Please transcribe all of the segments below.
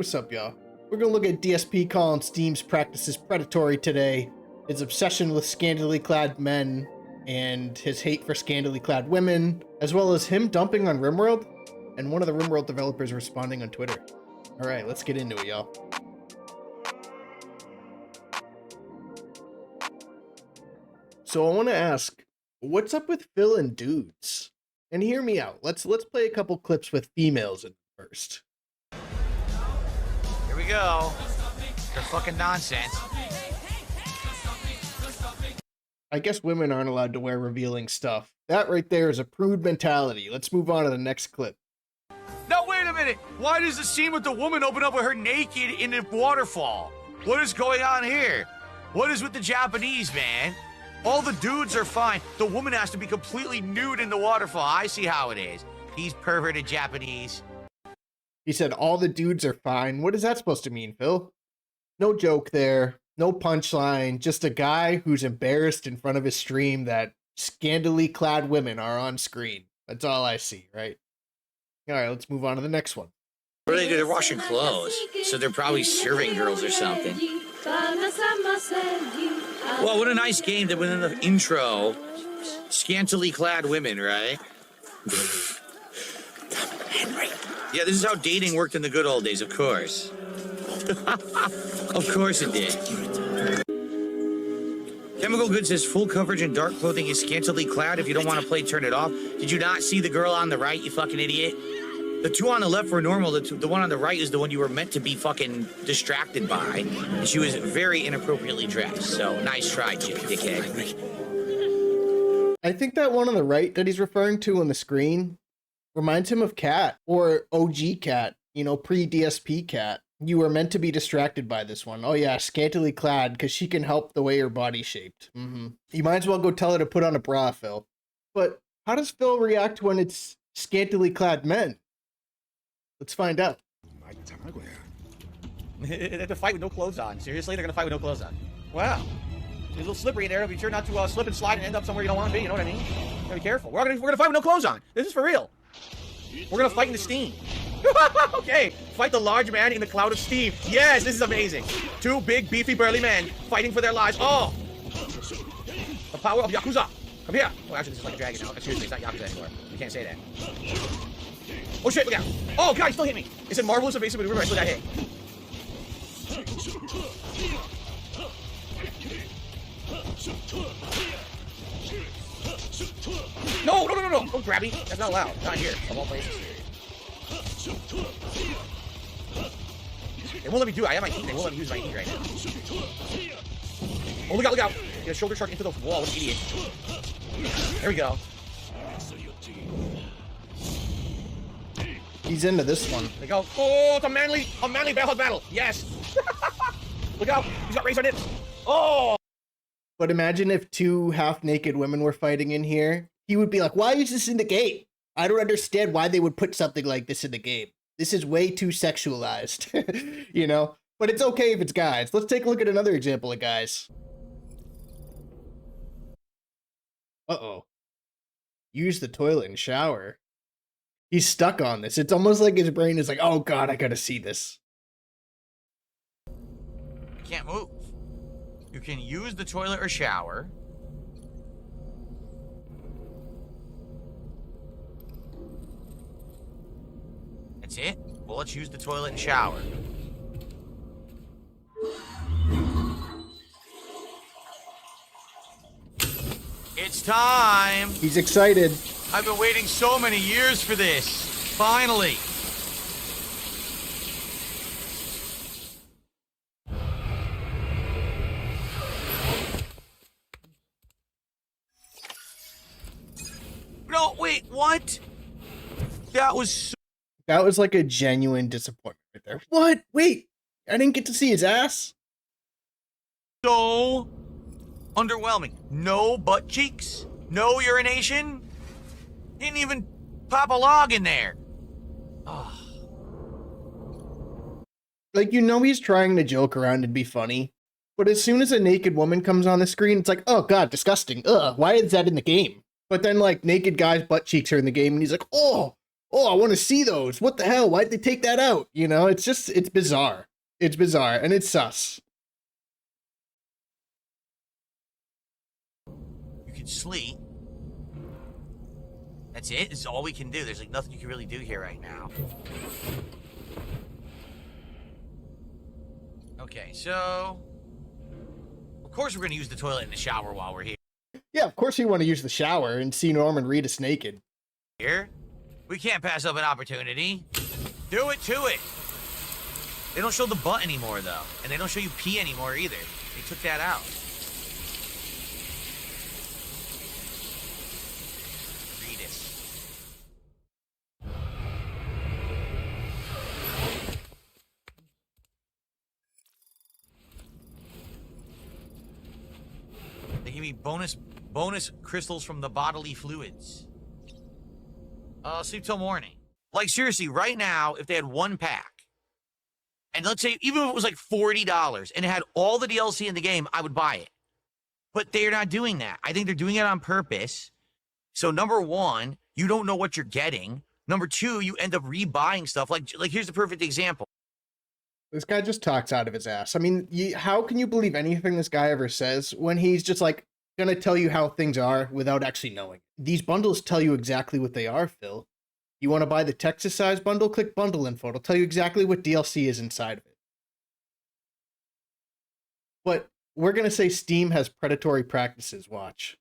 What's up, y'all? We're gonna look at DSP calling Steam's practices predatory today, his obsession with scantily clad men, and his hate for scantily clad women, as well as him dumping on Rimworld, and one of the Rimworld developers responding on Twitter. Alright, let's get into it, y'all. So I want to ask, what's up with Phil and dudes? And hear me out. Let's play a couple clips with females in first. Here we go. They're fucking nonsense. I guess women aren't allowed to wear revealing stuff. That right there is a prude mentality. Let's move on to the next clip. No, wait a minute. Why does the scene with the woman open up with her naked in the waterfall? What is going on here? What is with the Japanese, man? All the dudes are fine. The woman has to be completely nude in the waterfall. I see how it is. These perverted Japanese. He said all the dudes are fine. What is that supposed to mean, Phil? No joke there. No punchline. Just a guy who's embarrassed in front of his stream that scantily clad women are on screen. That's all I see, right? All right, let's move on to the next one. What do they do? They're washing clothes. So they're probably serving girls or something. Well, what a nice game that went in the intro. Scantily clad women, right? Henry. Yeah, this is how dating worked in the good old days, of course. Of course it did. Chemical Good says full coverage and dark clothing is scantily clad. If you don't want to play, turn it off. Did you not see the girl on the right, you fucking idiot? The two on the left were normal. The one on the right is the one you were meant to be fucking distracted by. And she was very inappropriately dressed. So nice try, dickhead. I think that one on the right that he's referring to on the screen reminds him of Cat, or OG Cat, you know, pre-DSP Cat. You were meant to be distracted by this one. Oh yeah, scantily clad, because she can help the way her body's shaped. You might as well go tell her to put on a bra, Phil. But how does Phil react when it's scantily clad men? Let's find out. They have to fight with no clothes on. Seriously? They're gonna fight with no clothes on. Wow. It's a little slippery in there. Be sure not to slip and slide and end up somewhere you don't want to be. You know what I mean? Gotta be careful. We're gonna fight with no clothes on. This is for real. We're gonna fight in the steam. Okay, fight the large man in the cloud of steam. Yes, this is amazing. Two big, beefy, burly men fighting for their lives. Oh! The power of Yakuza. Come here. Oh, actually, this is like a dragon now. Seriously, it's not Yakuza anymore. You can't say that. Oh shit, look out. Oh god, he still hit me. It's a marvelous evasive maneuver, I still got hit. No, no, no, no, no. Don't grab me. That's not allowed. Not here. Of all places. They won't let me do it. I have my heat. They won't let me use my heat right now. Oh, look out, look out. Get a shoulder shark into the wall. What an idiot. There we go. He's into this one. There we go. Oh, it's a manly battle. Yes. Look out. He's got razor nips. Oh. But imagine if two half-naked women were fighting in here. He would be like, why is this in the game? I don't understand why they would put something like this in the game. This is way too sexualized, you know? But it's okay if it's guys. Let's take a look at another example of guys. Uh-oh. Use the toilet and shower. He's stuck on this. It's almost like his brain is like, oh god, I gotta see this. You can't move. You can use the toilet or shower. That's it? Well, let's use the toilet and shower. It's time! He's excited. I've been waiting so many years for this. Finally! No, wait, what? That was so... That was like a genuine disappointment right there. What? Wait, I didn't get to see his ass? So underwhelming. No butt cheeks, no urination, didn't even pop a log in there. Oh. Like, you know he's trying to joke around and be funny, but as soon as a naked woman comes on the screen, it's like, oh god, disgusting. Ugh, why is that in the game? But then, like, naked guys' butt cheeks are in the game, and he's like, oh, oh, I want to see those. What the hell? Why'd they take that out? You know, it's bizarre. It's bizarre and it's sus. You can sleep. That's it. This is all we can do. There's like nothing you can really do here right now. Okay, so of course we're gonna use the toilet and the shower while we're here. Yeah, of course you want to use the shower and see Norman Reedus naked. Here, we can't pass up an opportunity. Do it to it. They don't show the butt anymore though, and they don't show you pee anymore either. They took that out. They give me bonus crystals from the bodily fluids. Sleep till morning. Like seriously, right now, if they had one pack, and let's say even if it was like $40 and it had all the DLC in the game, I would buy it. But they're not doing that. I think they're doing it on purpose. So number one, you don't know what you're getting. Number two, you end up rebuying stuff. Like here's the perfect example. This guy just talks out of his ass. I mean, how can you believe anything this guy ever says when he's just like gonna tell you how things are without actually knowing? These bundles tell you exactly what they are, Phil. You want to buy the Texas size bundle? Click bundle info. It'll tell you exactly what DLC is inside of it. But we're gonna say Steam has predatory practices. Watch.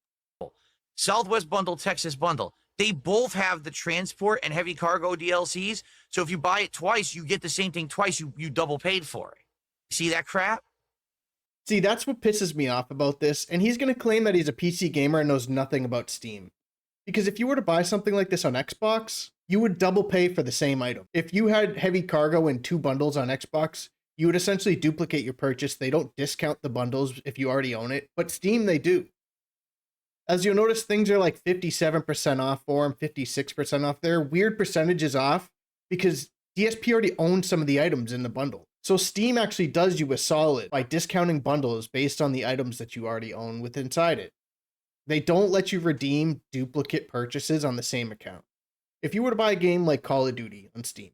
Southwest bundle, Texas bundle. They both have the transport and heavy cargo DLCs. So if you buy it twice, you get the same thing twice. You double paid for it. See that crap? See, that's what pisses me off about this. And he's going to claim that he's a PC gamer and knows nothing about Steam. Because if you were to buy something like this on Xbox, you would double pay for the same item. If you had heavy cargo and 2 bundles on Xbox, you would essentially duplicate your purchase. They don't discount the bundles if you already own it. But Steam, they do. As you'll notice, things are like 57% off for them, 56% off. There are weird percentages off because DSP already owns some of the items in the bundle. So Steam actually does you a solid by discounting bundles based on the items that you already own with inside it. They don't let you redeem duplicate purchases on the same account. If you were to buy a game like Call of Duty on Steam,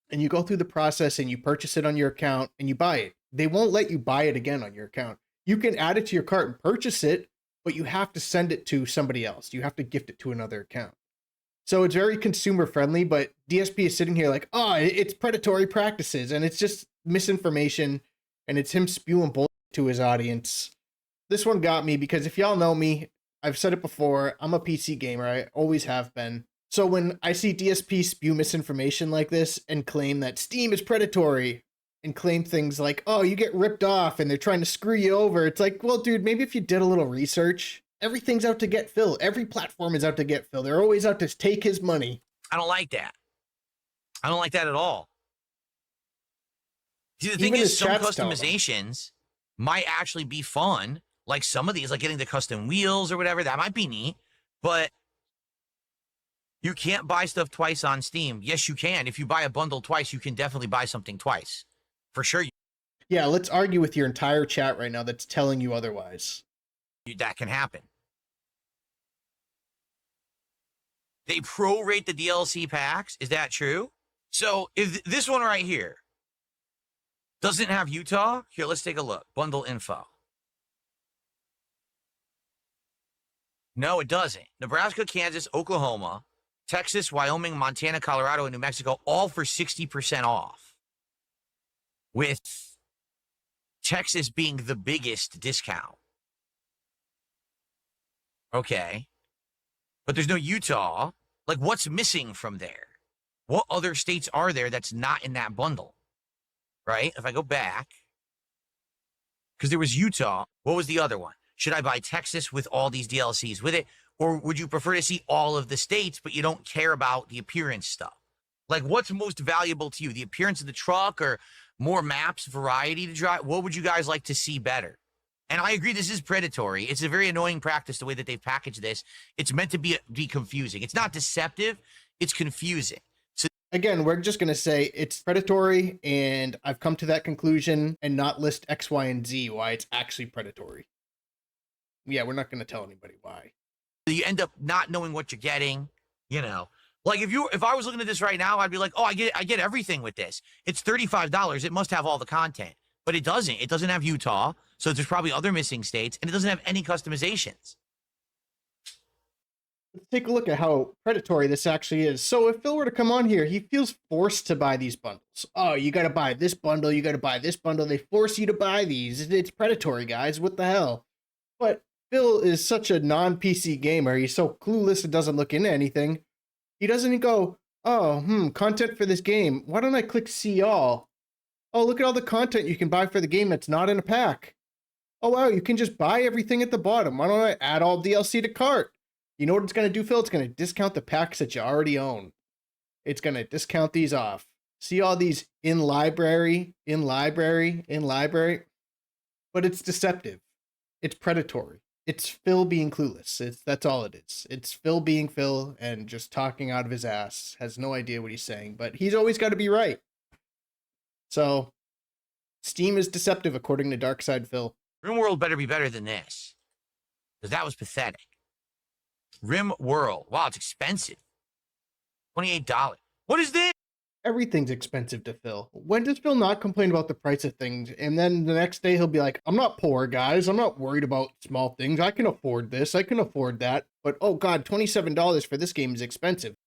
and you go through the process and you purchase it on your account and you buy it, they won't let you buy it again on your account. You can add it to your cart and purchase it, but you have to send it to somebody else. You have to gift it to another account. So it's very consumer friendly, but DSP is sitting here like, oh, it's predatory practices, and it's just misinformation, and it's him spewing bullshit to his audience. This one got me because if y'all know me, I've said it before, I'm a PC gamer. I always have been. So when I see DSP spew misinformation like this and claim that Steam is predatory and claim things like, oh, you get ripped off and they're trying to screw you over, it's like, well, dude, maybe if you did a little research, everything's out to get Phil. Every platform is out to get Phil. They're always out to take his money. I don't like that. I don't like that at all. See, the thing is, some customizations might actually be fun. Like some of these, like getting the custom wheels or whatever, that might be neat. But you can't buy stuff twice on Steam. Yes, you can. If you buy a bundle twice, you can definitely buy something twice. For sure. Yeah, let's argue with your entire chat right now that's telling you otherwise. That can happen. They prorate the DLC packs. Is that true? So if this one right here doesn't have Utah, here, let's take a look. Bundle info. No, it doesn't. Nebraska, Kansas, Oklahoma, Texas, Wyoming, Montana, Colorado, and New Mexico, all for 60% off. With Texas being the biggest discount. Okay. But there's no Utah. Like, what's missing from there? What other states are there that's not in that bundle? Right? If I go back, because there was Utah. What was the other one? Should I buy Texas with all these DLCs with it? Or would you prefer to see all of the states, but you don't care about the appearance stuff? Like, what's most valuable to you? The appearance of the truck or more maps, variety to drive? What would you guys like to see better? And I agree, this is predatory. It's a very annoying practice, the way that they've packaged this. It's meant to be confusing. It's not deceptive. It's confusing. So again, we're just going to say it's predatory, and I've come to that conclusion and not list X, Y, and Z why it's actually predatory. Yeah, we're not going to tell anybody why. You end up not knowing what you're getting, you know. Like if I was looking at this right now, I'd be like, oh, I get everything with this. It's $35. It must have all the content, but it doesn't. It doesn't have Utah, so there's probably other missing states, and it doesn't have any customizations. Let's take a look at how predatory this actually is. So if Phil were to come on here, he feels forced to buy these bundles. Oh, you got to buy this bundle. You got to buy this bundle. They force you to buy these. It's predatory, guys. What the hell? But Phil is such a non-PC gamer. He's so clueless and doesn't look into anything. He doesn't go, oh, content for this game. Why don't I click see all? Oh, look at all the content you can buy for the game that's not in a pack. Oh, wow, you can just buy everything at the bottom. Why don't I add all DLC to cart? You know what it's going to do, Phil? It's going to discount the packs that you already own. It's going to discount these off. See all these in library, but it's deceptive. It's predatory. It's Phil being clueless. That's all it is. It's Phil being Phil and just talking out of his ass. Has no idea what he's saying, but he's always got to be right. So, Steam is deceptive according to Darkside Phil. Rimworld better be better than this, because that was pathetic. Rimworld. Wow, it's expensive. $28. What is this? Everything's expensive to Phil. When does Phil not complain about the price of things? And then the next day he'll be like, I'm not poor, guys. I'm not worried about small things. I can afford this. I can afford that. But oh God, $27 for this game is expensive.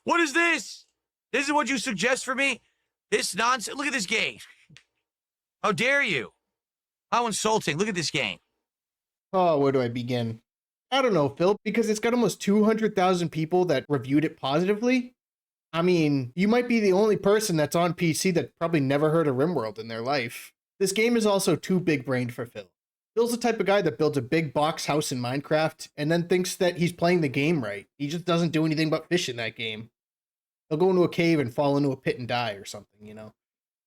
What is this? This is what you suggest for me? This nonsense? Look at this game. How dare you? How insulting. Look at this game. Oh, where do I begin? I don't know, Phil, because it's got almost 200,000 people that reviewed it positively. I mean, you might be the only person that's on PC that probably never heard of Rimworld in their life. This game is also too big-brained for Phil. Phil's the type of guy that builds a big box house in Minecraft and then thinks that he's playing the game right. He just doesn't do anything but fish in that game. He'll go into a cave and fall into a pit and die or something, you know?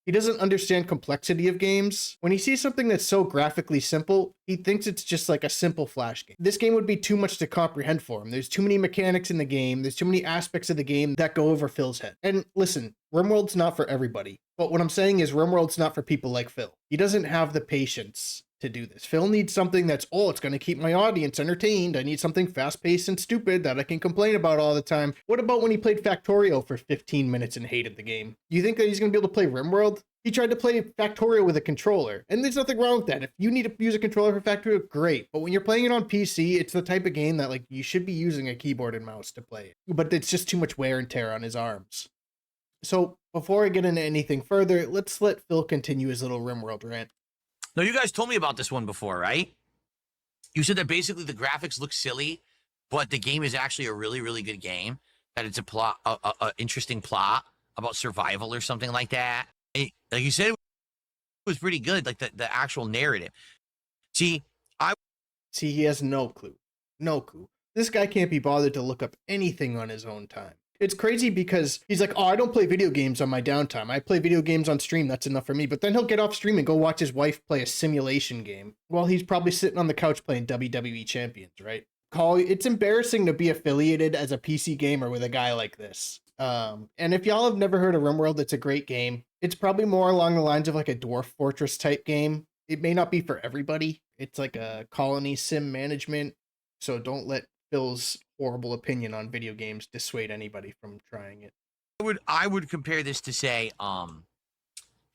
He doesn't understand complexity of games. When he sees something that's so graphically simple, he thinks it's just like a simple Flash game. This game would be too much to comprehend for him. There's too many mechanics in the game. There's too many aspects of the game that go over Phil's head. And listen, Rimworld's not for everybody. But what I'm saying is Rimworld's not for people like Phil. He doesn't have the patience to do this. Phil needs something that's, oh, it's going to keep my audience entertained. I need something fast-paced and stupid that I can complain about all the time. What about when he played Factorio for 15 minutes and hated the game? You think that he's going to be able to play Rimworld? He tried to play Factorio with a controller, and there's nothing wrong with that. If you need to use a controller for Factorio, great. But when you're playing it on PC, it's the type of game that, like, you should be using a keyboard and mouse to play it. But it's just too much wear and tear on his arms. So, before I get into anything further, let's let Phil continue his little Rimworld rant. No, you guys told me about this one before, right? You said that basically the graphics look silly, but the game is actually a really, really good game. That it's a plot, a interesting plot about survival or something like that. Like you said, it was pretty good, like the actual narrative. See, he has no clue. No clue. This guy can't be bothered to look up anything on his own time. It's crazy because he's like, oh, I don't play video games on my downtime. I play video games on stream. That's enough for me. But then he'll get off stream and go watch his wife play a simulation game while he's probably sitting on the couch playing WWE Champions, right? It's embarrassing to be affiliated as a PC gamer with a guy like this. And if y'all have never heard of Rimworld, it's a great game. It's probably more along the lines of like a Dwarf Fortress type game. It may not be for everybody. It's like a colony sim management. So don't let Phil's horrible opinion on video games dissuade anybody from trying it. I would compare this to say,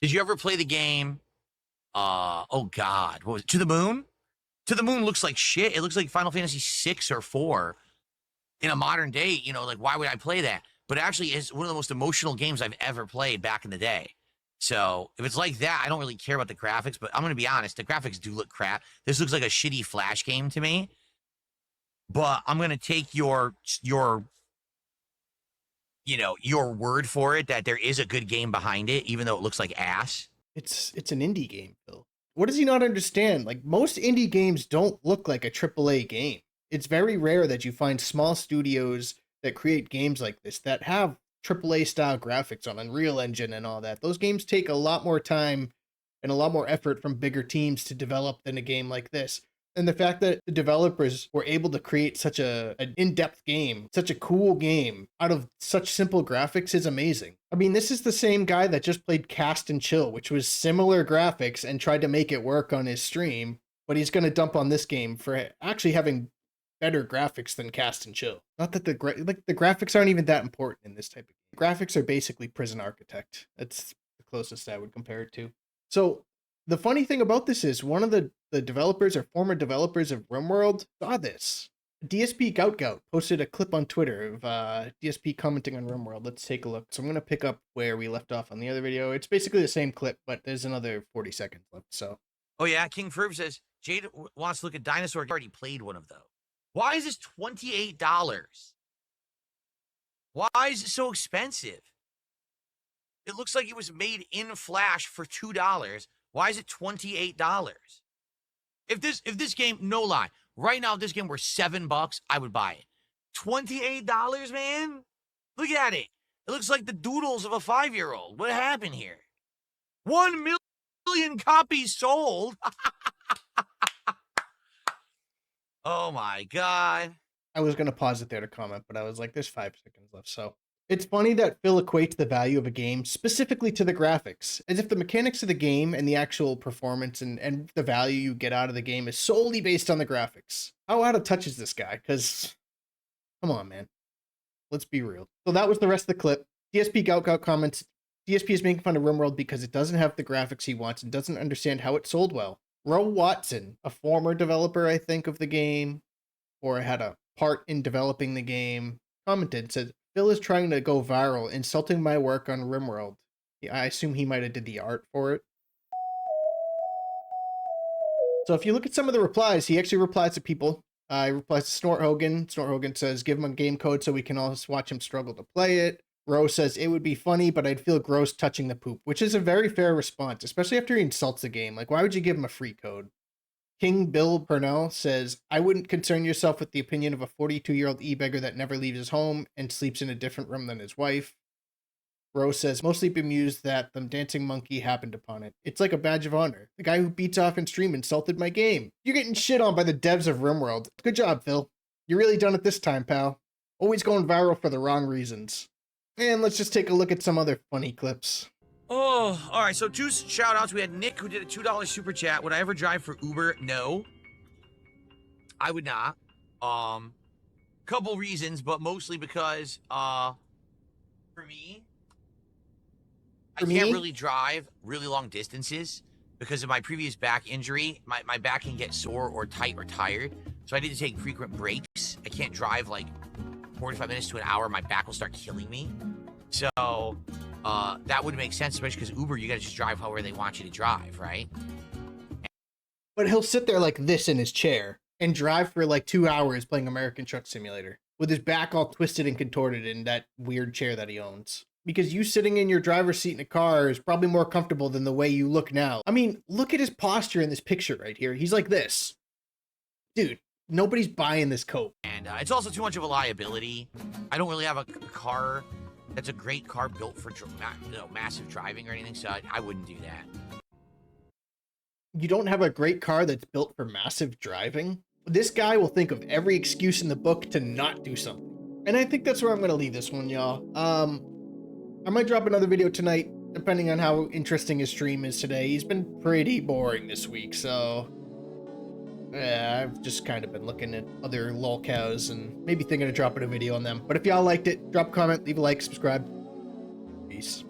did you ever play the game? Oh God, what was it? To the Moon? To the Moon looks like shit. It looks like Final Fantasy 6 or 4 in a modern day. You know, like why would I play that? But actually, it's one of the most emotional games I've ever played back in the day. So if it's like that, I don't really care about the graphics. But I'm gonna be honest, the graphics do look crap. This looks like a shitty Flash game to me. But I'm gonna take your word for it that there is a good game behind it, even though it looks like ass. It's an indie game, Phil. What does he not understand? Like, most indie games don't look like a AAA game. It's very rare that you find small studios that create games like this that have AAA style graphics on Unreal Engine and all that. Those games take a lot more time and a lot more effort from bigger teams to develop than a game like this. And the fact that the developers were able to create such an in-depth game, such a cool game, out of such simple graphics is amazing. I mean, this is the same guy that just played Cast and Chill, which was similar graphics, and tried to make it work on his stream, but he's going to dump on this game for actually having better graphics than Cast and Chill. Not that the graphics aren't even that important in this type of game. Graphics are basically Prison Architect. That's the closest I would compare it to. So the funny thing about this is one of the developers or former developers of Rimworld saw this. DSP Gout posted a clip on Twitter of DSP commenting on Rimworld. Let's take a look. So I'm going to pick up where we left off on the other video. It's basically the same clip, but there's another 40 seconds left. So, oh yeah, King Ferb says Jade wants to look at Dinosaur. Already played one of those. Why is this $28? Why is it so expensive? It looks like it was made in Flash for $2. Why is it $28? If this game, no lie, right now if this game were $7, I would buy it. $28, man? Look at it. It looks like the doodles of a 5-year-old. What happened here? 1 million copies sold. Oh my God. I was going to pause it there to comment, but I was like, there's 5 seconds left. So it's funny that Phil equates the value of a game specifically to the graphics, as if the mechanics of the game and the actual performance and the value you get out of the game is solely based on the graphics. How out of touch is this guy? Because, come on, man. Let's be real. So that was the rest of the clip. DSP Gout comments, DSP is making fun of Rimworld because it doesn't have the graphics he wants and doesn't understand how it sold well. Ro Watson, a former developer, I think, of the game, or had a part in developing the game, commented, said, Phil is trying to go viral, insulting my work on Rimworld. I assume he might have did the art for it. So if you look at some of the replies, he actually replies to people. He replies to Snort Hogan. Snort Hogan says, give him a game code so we can all watch him struggle to play it. Ro says, it would be funny, but I'd feel gross touching the poop, which is a very fair response, especially after he insults the game. Like, why would you give him a free code? King Bill Purnell says, I wouldn't concern yourself with the opinion of a 42-year-old e-beggar that never leaves his home and sleeps in a different room than his wife. Rose says, mostly bemused that the dancing monkey happened upon it. It's like a badge of honor. The guy who beats off in stream insulted my game. You're getting shit on by the devs of Rimworld. Good job, Phil. You really done it this time, pal. Always going viral for the wrong reasons. And let's just take a look at some other funny clips. Oh, all right. So 2 shout outs. We had Nick who did a $2 super chat. Would I ever drive for Uber? No, I would not. Couple reasons, but mostly because, for me, I can't really drive really long distances because of my previous back injury. My back can get sore or tight or tired. So I need to take frequent breaks. I can't drive like 45 minutes to an hour. My back will start killing me. So that would make sense, especially because Uber, you got to just drive however they want you to drive, right? But he'll sit there like this in his chair and drive for like 2 hours playing American Truck Simulator with his back all twisted and contorted in that weird chair that he owns. Because you sitting in your driver's seat in a car is probably more comfortable than the way you look now. I mean, look at his posture in this picture right here. He's like this. Dude, nobody's buying this coat. And it's also too much of a liability. I don't really have a car that's a great car built for massive driving or anything, so I wouldn't do that. You don't have a great car that's built for massive driving? This guy will think of every excuse in the book to not do something. And I think that's where I'm going to leave this one, y'all. I might drop another video tonight, depending on how interesting his stream is today. He's been pretty boring this week, so yeah, I've just kind of been looking at other lolcows and maybe thinking of dropping a video on them. But if y'all liked it, drop a comment, leave a like, subscribe. Peace.